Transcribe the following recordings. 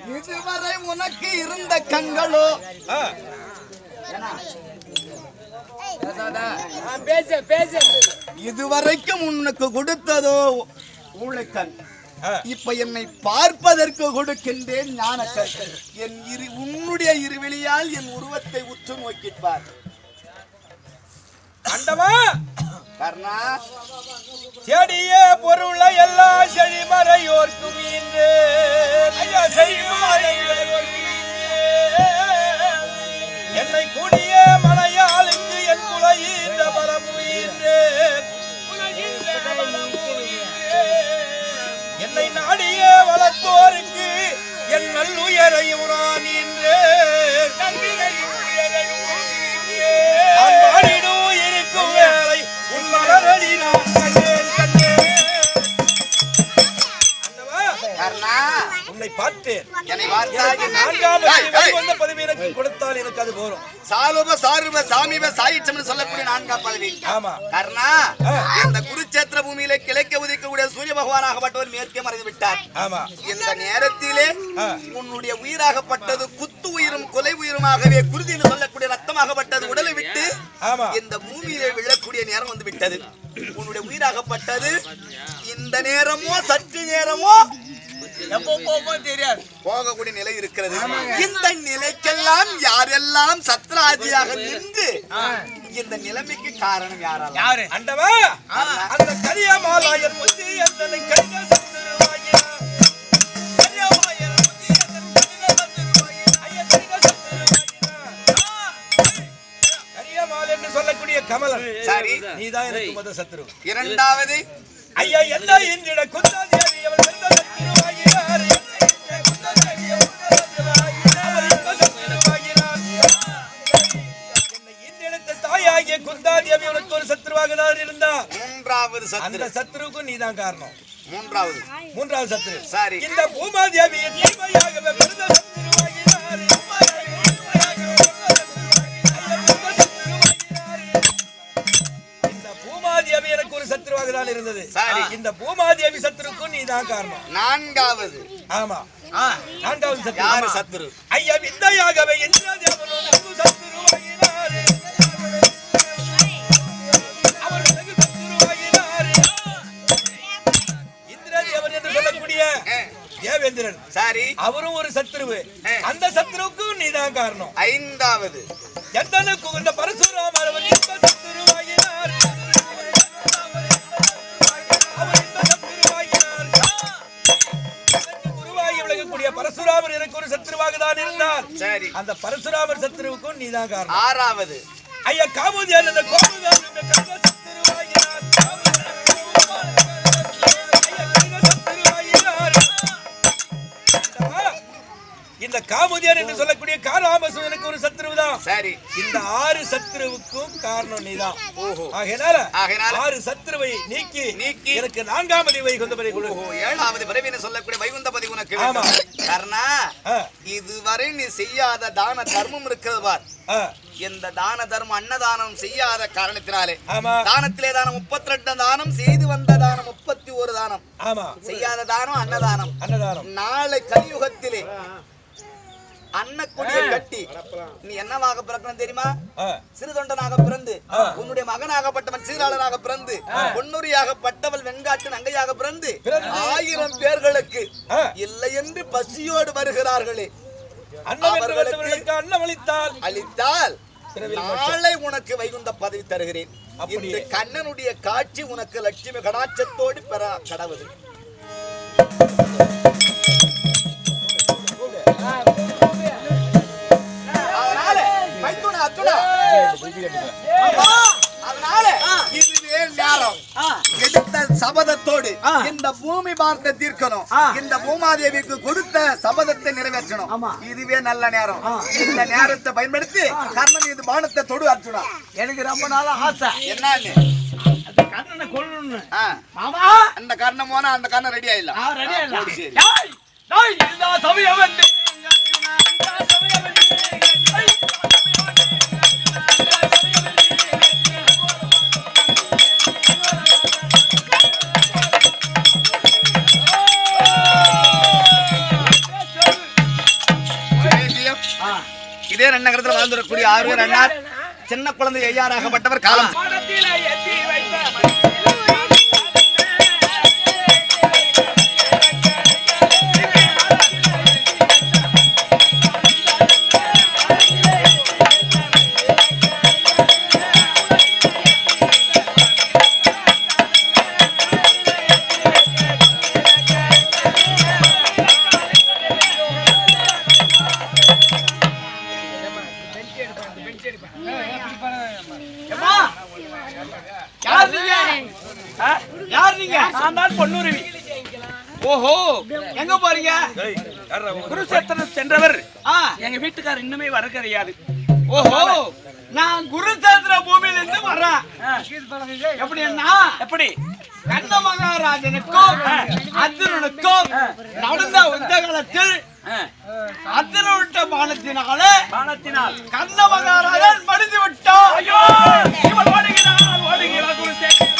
இதுவரை உனக்கு இருந்த கண்களோ இதுவரைக்கும் உனக்கு கொடுத்ததோ ஊழைக்கண். இப்ப என்னை பார்ப்பதற்கு கொடுக்கின்றேன் ஞான கற்கள். உன்னுடைய இருவெளியால் என் உருவத்தை உற்று நோக்கிப்பார். அண்டமா கர்ணா, செடிய பொருளை எல்லாம் செழிமறையோர்க்கும் இன்று என்னை கூடிய மலையாளுக்கு என் குலையின்ற பரமுயின்று என்னை நாடிய வளர்த்தோருக்கு என் நல்லுயரையும் நான் இன்று நான் பாடிடும் இருக்கும் வேலை உன் மலரடி நான் உன்னை பார்த்தேன். நான்காம் பதவி எனக்கு கொடுத்தால் எனக்கு அது போரும். சாலுப சாருப சாமிப சாயிச்சம்னு சொல்லக்கூடிய நான்காம் பதவி. ஆமா கர்ணா, இந்த குருச்சேத்திர பூமியிலே கிழக்கே உதிக்கக்கூடிய சூரிய பகவானாகப்பட்டவர் மேற்கே மறைந்து விட்டார். ஆமா, இந்த நேரத்திலே உன்னுடைய உயிராகப்பட்டது குத்து உயிரும் கொலை உயிருமாகவே குருதின்னு சொல்லக்கூடிய ரத்தமாகப்பட்டது உடலை விட்டு இந்த பூமியிலே விழக்கூடிய நேரம் வந்து விட்டது. உன்னுடைய உயிராகப்பட்டது இந்த நேரமோ சற்று நேரமோ எப்போ போகுமோ தெரியாது போகக்கூடிய நிலை இருக்கிறது. இந்த நிலைக்கெல்லாம் யாரெல்லாம் சத்ராஜியாக நின்று இந்த நிலைமைக்கு காரணம் யாரு? அண்டவா, அந்த கரியமாலாயர் முத்தி எந்தனை கடின சத்துருவாயினா கரியமாலாயர் முத்தி எந்தனை கடின சத்துருவாயினா ஐயா கடின சத்துருவாயினா கரியமால் என்று சொல்லக்கூடிய கமலன். சரி, நீதான் எனக்கு முதல் சத்துரு. இரண்டாவது ஐயா என்ன இன்றிட குந்தாதேவி அவள் எந்த சத்துருவாயினார் தாயாகிய குந்தாதேவி அவளுக்கு ஒரு சத்துருவாக இருந்தார். மூன்றாவது அந்த சத்துருவுக்கும் நீதான் காரணம். மூன்றாவது சத்துரு. சரி, இந்த பூமாதேவி தீமையாகவே பிறந்த சத்துருவாயினார். இந்த பூமாதேவி எனக்கு ஒரு சத்துருவாக தான் இருந்தது. இந்த பூமாதேவி சத்துருக்கும் நீதான் காரணம். நான்காவது. ஆமா, நான்காவது சத்துரு. யாரு சத்துரு? ஐயா வித்தையாகவே இந்திரதேவனோடு சத்துருவாயினார். அவர்களுக்கு சத்துருவாயினார். இந்திரதேவன் என்று சொல்லக்கூடிய தேவேந்திரன். சரி, அவரும் ஒரு சத்துருவு. அந்த சத்துருவுக்கும் நீதான் காரணம். ஐந்தாவது எத்தனை குகந்த பரசுராமர் அவர் இந்த சத்துருவாயினார். பரசுராமர் எனக்கு ஒரு சத்துருவாக தான் இருந்தார். சரி, அந்த பரசுராமர் சத்துருவுக்கும் நீதான் காரணம். ஆறாவது ஐயா காமுதியார் அந்த கோமுதியார் சத்துருவாயினார். இந்த காமுதியார் என்று சொல்லக்கூடிய காராமசு எனக்கு ஒரு சத்துருவு தான். சரி, இந்த 6 சத்துருவுக்கும் காரணம் நீதான். ஆகையால 6 சத்துருவை நீக்கி எனக்கு 4ஆவது வைகுந்தபதி கொடு. 7வது பிறவின்னு சொல்லக்கூடிய வைகுந்தபதி உனக்கு வேண்டும். கர்ணா, இதுவரை நீ செய்யாத தான தர்மம் இருக்கிறது பார். இந்த தான தர்மம் அன்னதானம் செய்யாத காரணத்தினாலே தானத்திலே தானம் 32 தானம் செய்து வந்த தானம் 31 தானம். ஆமா, செய்யாத தானம் அன்னதானம். நாளை கலியுகத்திலே அன்னக்குடியை கட்டி நீ என்னவாக பிறக்கணும் தெரியுமா? சிறுதொண்டனாக பிறந்து உன்னுடைய மகனாகப்பட்டவன் சீராளனாக பிறந்து பொன்னுரியாகப்பட்டவள் வெண்காட்டு நங்கையாக பிறந்து 1000 பேர்களுக்கு இல்லை என்று பசியோடு வருகிறார்களே அவர்களுக்கு அளித்தால் நாளை உனக்கு வைகுந்த பதவி தருகிறேன். இந்த கண்ணனுடைய காட்சி உனக்கு லட்சுமி கடாட்சத்தோடு பெற கடவுது. சபதத்தோடு இந்த பூமி பார்த்த தீர்க்கணும். இந்த பூமாதேவிக்கு கொடுத்த சபதத்தை நிறைவேற்றணும். இதுவே நல்ல நேரம். இந்த நேரத்தை பயன்படுத்தி கர்ணன் இந்த பானத்தை தொடு அர்ஜுனா. எனக்கு ரொம்ப நாளா ஆசை. என்னன்னு கர்ணனை கொல்லணும். அந்த கர்ணம் போனா அந்த கர்ணன் ரெடி ஆயிடலாம். ரெடி ஆயிடலாம். பேர் நகரத்தில் வாழ்ந்துடக்கூடிய 6 பேர் அண்ணார். சின்ன குழந்தை ஐயாராகப்பட்டவர் காலம். ஓஹோ, எங்க போறீங்க? குருசேத்திரம் சென்றவர் எங்க வீட்டுக்காரர் இன்னுமே வர கிடையாது. ஓஹோ, நான் குருசேத்திர பூமியில இருந்து வர்றேன். எப்படின்னா எப்படி கண்ண மகாராஜனுக்கும் அர்ஜுனனுக்கும் நடந்த யுத்த காலத்தில் அர்ஜுனனுட்ட பானத்தினால் கண்ண மகாராஜன் மடிந்து விட்டான். ஐயோ, இவன் ஓடுகிறான் குருசேத்திரம்.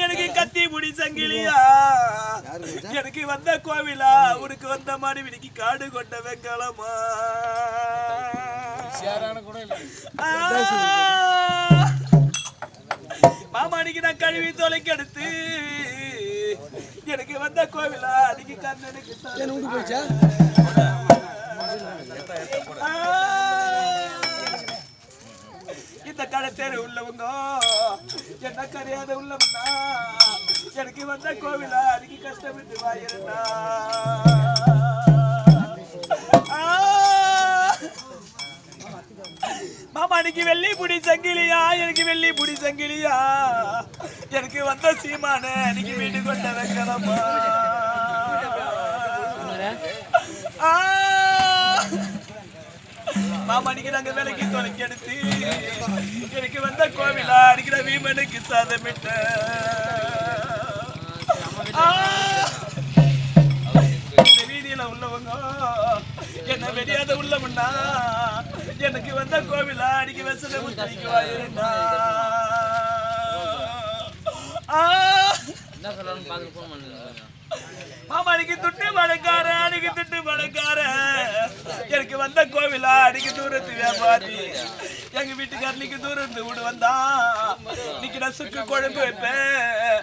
எனக்கு கத்தி புடி சங்கிலியா எனக்கு வந்த கோவிலா உனக்கு வந்த மாதிரி வினிக்கு காடு கொண்ட வெங்கலமா மாமானிக்கு நான் கழுவி தொலைக்கு எடுத்து எனக்கு வந்த கோவிலா அன்னைக்கு கண்ணனுக்கு போச்சா இந்த கடத்தேரு உள்ளவங்க என்ன கரையாத உள்ளவனா எனக்கு வந்த கோவிலா அன்னைக்கு கஷ்டப்பட்டு வாயிருந்தா மாமா அன்னைக்கு வெள்ளி புடி சங்கிலியா எனக்கு வெள்ளி புடி சங்கிலியா எனக்கு வந்த சீமான அன்னைக்கு வீட்டு கொண்ட வைக்கலாமா மாமா அன்னைக்கு நாங்க வேலைக்கு தொலைக்கு எடுத்து எனக்கு வந்த கோவிலா அன்னைக்கு நான் வீமனுக்கு சாதமிட்ட வீதியில உள்ளவங்க என்ன வெளியாத உள்ளவண்ணா எனக்கு வந்த கோவிலா அன்னைக்கு வெசல முத்திரிக்கு வாயிருந்தா மாமா அன்னைக்கு துட்டு பணக்கார எனக்கு வந்த கோவிலா அன்னைக்கு தூரத்து வியாபாரி எங்க வீட்டுக்காரனுக்கு தூரம் வீடு வந்தா இன்னைக்கு நான் சுக்கு குழம்பு வைப்பேன்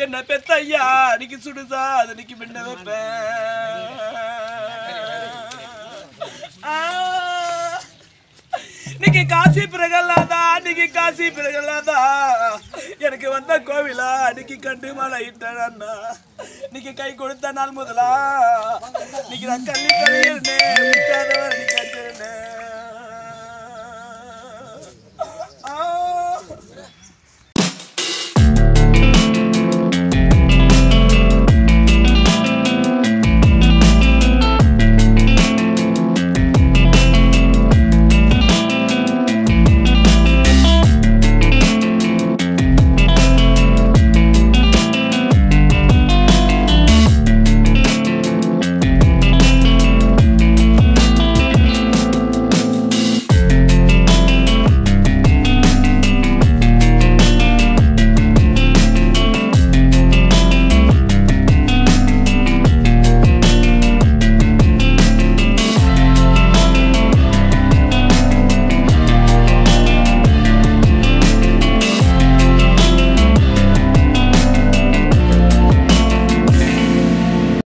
என்ன பெத்த ஐயா அன்னைக்கு சுடுதா அது இன்னைக்கு பின்ன வைப்பேன் இன்னைக்கு காசி பிரகலாதா எனக்கு வந்த கோவிலா அன்னைக்கு கண்டு மழை இட்டா இன்னைக்கு கை கொடுத்த நாள் முதலா இன்னைக்கு நான் கல்வி கலையிருந்தேன்